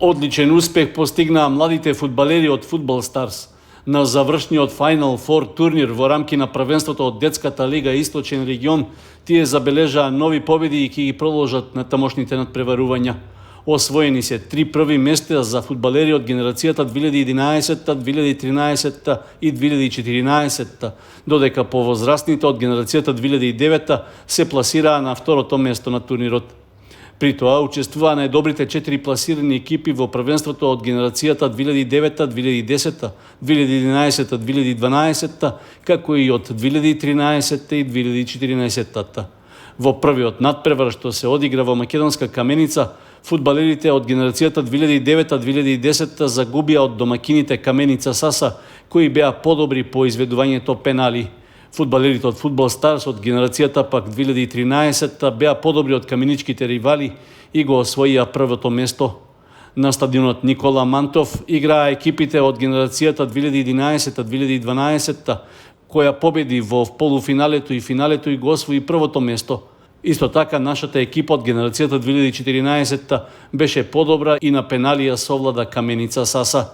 Одличен успех постигнаа младите фудбалери од Фудбал Старс на завршниот Final Four турнир во рамки на првенството од Детската лига Источен регион. Тие забележаа нови победи и ќе ги продолжат на тамошните надпреварувања. Освоени се 3 први места за фудбалери од генерацијата 2011, 2013 и 2014, додека повозрастните од генерацијата 2009 се пласираа на второто место на турнирот. При тоа учествуваа најдобрите 4 пласирани екипи во првенството од генерацијата 2009, 2010, 2011, 2012, како и од 2013 и 2014. Во првиот надпревар што се одигра во македонска Каменица, фудбалерите од генерацијата 2009-2010 загубија од домакините Каменица Саса, кои беа подобри по изведувањето пенали. Фудбалерите од Фудбал Старс од генерацијата пак 2013 беа подобри од каменичките ривали и го освоија првото место. На стадионот Никола Мантов играа екипите од генерацијата 2011-2012, која победи во полуфиналето и финалето и го освои првото место. Исто така, нашата екипа од генерацијата 2014 беше подобра и на пеналија совлада Каменица Саса.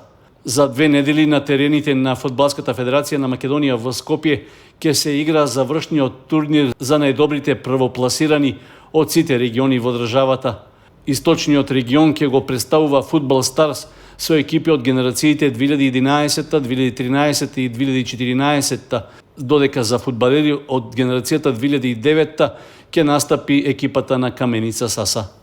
За 2 недели на терените на Фудбалската федерација на Македонија во Скопје ќе се игра завршниот турнир за најдобрите првопласирани од сите региони во државата. Источниот регион ќе го представува Фудбал Старс со екипи од генерациите 2011, 2013 и 2014, додека за фудбалери од генерацијата 2009 ќе настапи екипата на Каменица Саса.